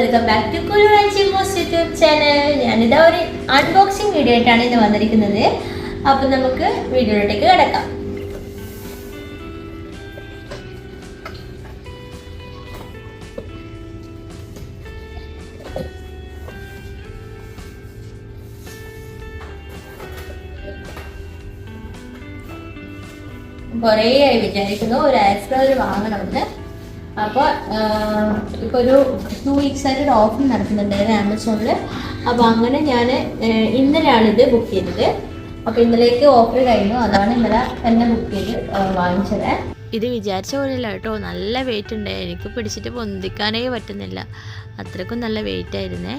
Welcome back to Kulu and Chimmus YouTube channel. ഞാനിതാ ഒരു unboxing video ആയിട്ടാണ് ഇന്ന് വന്നിരിക്കുന്നത്. അപ്പം നമുക്ക് വീഡിയോയിലേക്ക് കിടക്കാം. കുറേ ആയി വിചാരിക്കുന്നു ഒരു എയർ ഫ്രയർ വാങ്ങണമെന്ന്. അപ്പോൾ ഇപ്പോൾ ഒരു 2 weeks ആയിട്ട് ഒരു ഓഫർ നടക്കുന്നുണ്ടായിരുന്നു ആമസോണിൽ. അപ്പോൾ അങ്ങനെ ഞാൻ ഇന്നലെയാണ് ഇത് ബുക്ക് ചെയ്തത്. അപ്പോൾ ഇന്നലേക്ക് ഓഫർ കഴിഞ്ഞു, അതാണ് ഇന്നലെ തന്നെ ബുക്ക് ചെയ്ത് വാങ്ങിച്ചത്. ഇത് വിചാരിച്ച പോലെയല്ല കേട്ടോ, നല്ല വെയിറ്റ് ഉണ്ട്. എനിക്ക് പിടിച്ചിട്ട് പൊന്തിക്കാനേ പറ്റുന്നില്ല, അത്രക്കും നല്ല വെയിറ്റ് ആയിരുന്നേ.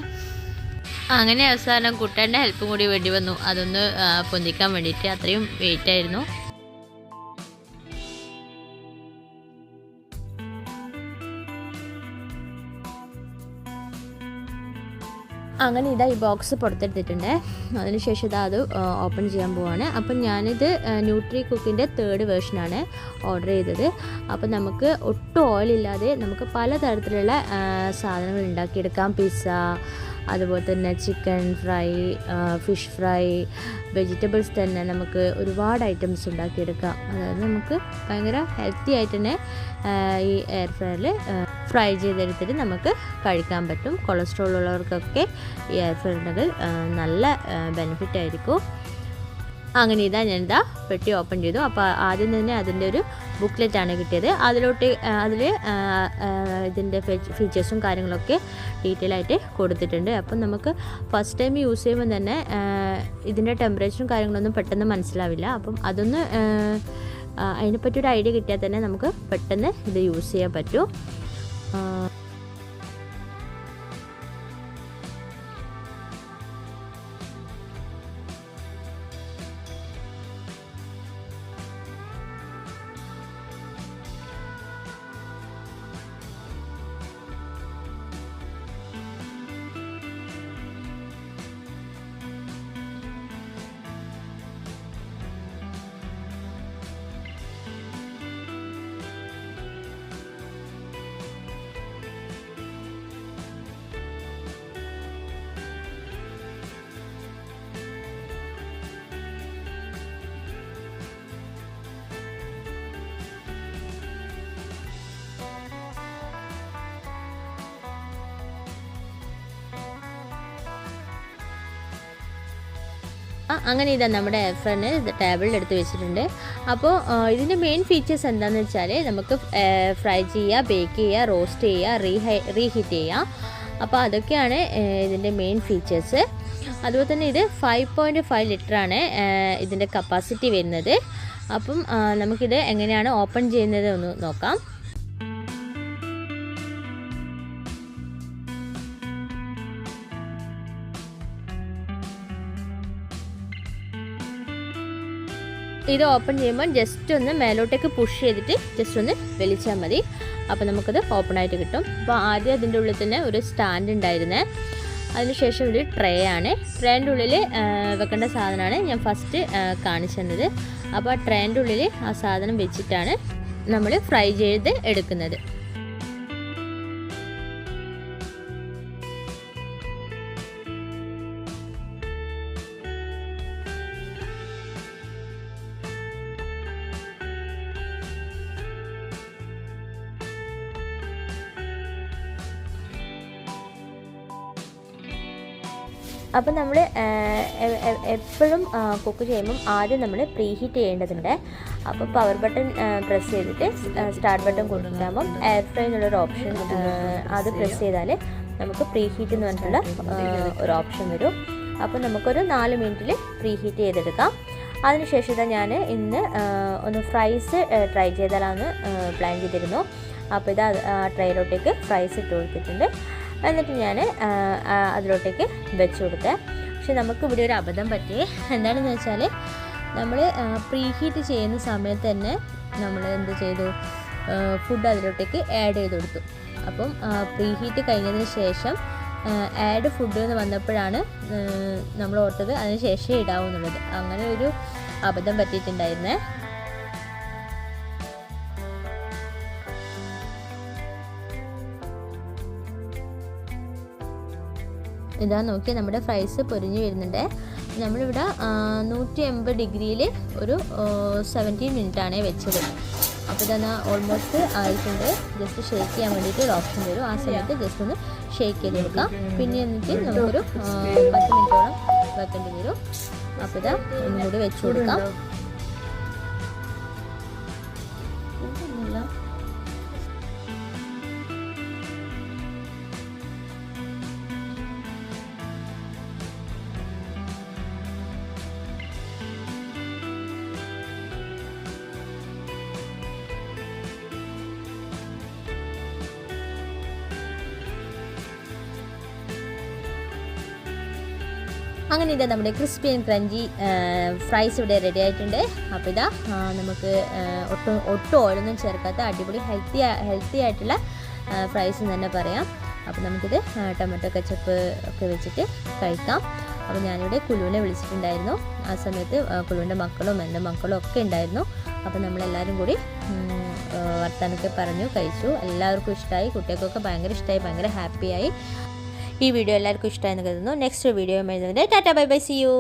അങ്ങനെ അവസാനം കുട്ടേൻ്റെ ഹെൽപ്പും കൂടി വേണ്ടി വന്നു, അതൊന്ന് പൊന്തിക്കാൻ വേണ്ടിയിട്ട്. അത്രയും വെയിറ്റ് ആയിരുന്നു. അങ്ങനെ ഇതാ ഈ ബോക്സ് പുറത്തെടുത്തിട്ടുണ്ട്. അതിനുശേഷം ഇതാ അത് ഓപ്പൺ ചെയ്യാൻ പോവാണ്. അപ്പം ഞാനിത് ന്യൂട്രി കുക്കിൻ്റെ 3rd വേർഷനാണ് ഓർഡർ ചെയ്തത്. അപ്പം നമുക്ക് ഒട്ടും ഓയിലില്ലാതെ നമുക്ക് പലതരത്തിലുള്ള സാധനങ്ങൾ ഉണ്ടാക്കിയെടുക്കാം. പിസ്സ, അതുപോലെ തന്നെ chicken fry, fish fry, vegetables തന്നെ നമുക്ക് ഒരുപാട് ഐറ്റംസ് ഉണ്ടാക്കിയെടുക്കാം. അതായത് നമുക്ക് ഭയങ്കര ഹെൽത്തി ആയിട്ട് തന്നെ ഈ എയർ ഫ്രയറിൽ ഫ്രൈ ചെയ്തെടുത്തിട്ട് നമുക്ക് കഴിക്കാൻ പറ്റും. കൊളസ്ട്രോൾ ഉള്ളവർക്കൊക്കെ ഈ എയർ ഫ്രയറുകൾ നല്ല ബെനിഫിറ്റ് ആയിരിക്കും. അങ്ങനെ ഞാനിതാ പെട്ടി ഓപ്പൺ ചെയ്തു. അപ്പോൾ ആദ്യം തന്നെ അതിൻ്റെ ഒരു ബുക്ക്ലെറ്റാണ് കിട്ടിയത്. അതിൽ ഇതിൻ്റെ ഫീച്ചേഴ്സും കാര്യങ്ങളൊക്കെ ഡീറ്റെയിൽ ആയിട്ട് കൊടുത്തിട്ടുണ്ട്. അപ്പം നമുക്ക് ഫസ്റ്റ് ടൈം യൂസ് ചെയ്യുമ്പോൾ തന്നെ ഇതിൻ്റെ ടെമ്പറേച്ചറും കാര്യങ്ങളൊന്നും പെട്ടെന്ന് മനസ്സിലാവില്ല. അപ്പം അതൊന്ന് അതിനെപ്പറ്റി ഒരു ഐഡിയ കിട്ടിയാൽ തന്നെ നമുക്ക് പെട്ടെന്ന് ഇത് യൂസ് ചെയ്യാൻ പറ്റും. അങ്ങനെ ഇതാ നമ്മുടെ എയർ ഫ്രയറിന് ടേബിളിൽ എടുത്ത് വെച്ചിട്ടുണ്ട്. അപ്പോൾ ഇതിൻ്റെ മെയിൻ ഫീച്ചേഴ്സ് എന്താണെന്ന് വെച്ചാൽ നമുക്ക് ഫ്രൈ ചെയ്യുക, ബേക്ക് ചെയ്യുക, റോസ്റ്റ് ചെയ്യുക, റീഹീറ്റ് ചെയ്യുക. അപ്പോൾ അതൊക്കെയാണ് ഇതിൻ്റെ മെയിൻ ഫീച്ചേഴ്സ്. അതുപോലെ തന്നെ ഇത് 5.5 ലിറ്ററാണ് ഇതിൻ്റെ കപ്പാസിറ്റി വരുന്നത്. അപ്പം നമുക്കിത് എങ്ങനെയാണ് ഓപ്പൺ ചെയ്യുന്നത് ഒന്ന് നോക്കാം. ഇത് ഓപ്പൺ ചെയ്യുമ്പോൾ ജസ്റ്റ് ഒന്ന് മേലോട്ടേക്ക് പുഷ് ചെയ്തിട്ട് ജസ്റ്റ് ഒന്ന് വലിച്ചാൽ മതി. അപ്പോൾ നമുക്കത് ഓപ്പൺ ആയിട്ട് കിട്ടും. അപ്പോൾ ആദ്യം അതിൻ്റെ ഉള്ളിൽ തന്നെ ഒരു സ്റ്റാൻഡ് ഉണ്ടായിരുന്നേ. അതിനുശേഷം ഒരു ട്രേ ആണ്. ട്രേൻ്റെ ഉള്ളിൽ വെക്കേണ്ട സാധനമാണ് ഞാൻ ഫസ്റ്റ് കാണിച്ചു തന്നത്. അപ്പോൾ ആ ട്രേൻ്റെ ഉള്ളിൽ ആ സാധനം വെച്ചിട്ടാണ് നമ്മൾ ഫ്രൈ ചെയ്ത് എടുക്കുന്നത്. അപ്പോൾ നമ്മൾ എപ്പോഴും കുക്ക് ചെയ്യുമ്പം ആദ്യം നമ്മൾ പ്രീ ഹീറ്റ് ചെയ്യേണ്ടതുണ്ട്. അപ്പോൾ പവർ ബട്ടൺ പ്രസ് ചെയ്തിട്ട് സ്റ്റാർട്ട് ബട്ടൺ കൊടുക്കുമ്പോൾ എയർ ഫ്രൈ എന്നുള്ളൊരു ഓപ്ഷൻ അത് പ്രസ് ചെയ്താൽ നമുക്ക് പ്രീ ഹീറ്റ് എന്ന് പറഞ്ഞിട്ടുള്ള ഒരു ഓപ്ഷൻ വരും. അപ്പോൾ നമുക്കൊരു 4 മിനിറ്റിൽ പ്രീ ഹീറ്റ് ചെയ്തെടുക്കാം. അതിനുശേഷം ഇതാ ഞാൻ ഇന്ന് ഒന്ന് ഫ്രൈസ് ട്രൈ ചെയ്താലാന്ന് പ്ലാൻ ചെയ്തിരുന്നു. അപ്പോൾ ഇത് ട്രൈയിലോട്ടേക്ക് ഫ്രൈസ് ഇട്ട് കൊടുത്തിട്ടുണ്ട്. എന്നിട്ട് ഞാൻ അതിലോട്ടേക്ക് വെച്ച് കൊടുത്തേ. പക്ഷെ നമുക്ക് ഇവിടെ ഒരു അബദ്ധം പറ്റിയേ. എന്താണെന്ന് വെച്ചാൽ നമ്മൾ പ്രീ ഹീറ്റ് ചെയ്യുന്ന സമയത്ത് തന്നെ നമ്മൾ എന്ത് ചെയ്തു, ഫുഡ് അതിലോട്ടേക്ക് ആഡ് ചെയ്ത് കൊടുത്തു. അപ്പം പ്രീ ഹീറ്റ് കഴിഞ്ഞതിന് ശേഷം ആഡ് ഫുഡ് എന്ന് വന്നപ്പോഴാണ് നമ്മൾ ഓർത്തത് അതിന് ശേഷം ഇടാവുന്നുള്ളത്. അങ്ങനെ ഒരു അബദ്ധം പറ്റിയിട്ടുണ്ടായിരുന്നേ. ഇതാ നോക്കി നമ്മുടെ ഫ്രൈസ് പൊരിഞ്ഞ് വരുന്നുണ്ട്. നമ്മളിവിടെ 180 ഡിഗ്രിയിൽ ഒരു 17 മിനിറ്റാണ് വെച്ചത്. അപ്പോൾ ഇതാ ഓൾമോസ്റ്റ് ആയിട്ടുണ്ട്. ജസ്റ്റ് ഷേക്ക് ചെയ്യാൻ വേണ്ടിയിട്ട് ഒരു ഓപ്ഷൻ വരും. ആ സമയത്ത് ജസ്റ്റ് ഒന്ന് ഷേക്ക് ചെയ്ത് കൊടുക്കാം. പിന്നെ എന്നിട്ട് നമുക്കൊരു 10 മിനിറ്റോളം വെക്കേണ്ടി വരും. അപ്പോൾ ഇതാ ഒന്നും കൂടി വെച്ച് കൊടുക്കാം. അങ്ങനെ ഇതാ നമ്മുടെ ക്രിസ്പി ആൻഡ് ക്രഞ്ചി ഫ്രൈസ് ഇവിടെ റെഡി ആയിട്ടുണ്ട്. അപ്പോൾ ഇതാ നമുക്ക് ഒട്ടും ഓയിലൊന്നും ചേർക്കാത്ത അടിപൊളി ഹെൽത്തി ആയിട്ടുള്ള ഫ്രൈസ് എന്ന് തന്നെ പറയാം. അപ്പോൾ നമുക്കിത് ടൊമാറ്റോ കെച്ചപ്പ് ഒക്കെ വെച്ചിട്ട് കഴിക്കാം. അപ്പോൾ ഞാനിവിടെ കുലുവിനെ വിളിച്ചിട്ടുണ്ടായിരുന്നു. ആ സമയത്ത് കുലുവിൻ്റെ മക്കളും എൻ്റെ മക്കളും ഒക്കെ ഉണ്ടായിരുന്നു. അപ്പോൾ നമ്മളെല്ലാവരും കൂടി വർത്താനൊക്കെ പറഞ്ഞു കഴിച്ചു. എല്ലാവർക്കും ഇഷ്ടമായി, കുട്ടികൾക്കൊക്കെ ഭയങ്കര ഇഷ്ടമായി, ഭയങ്കര ഹാപ്പിയായി. ഈ വീഡിയോ എല്ലാവർക്കും ഇഷ്ടമായെന്ന് കരുതുന്നു. നെക്സ്റ്റ് വീഡിയോ വരുന്നതിൻ്റെ tata bye bye, see U.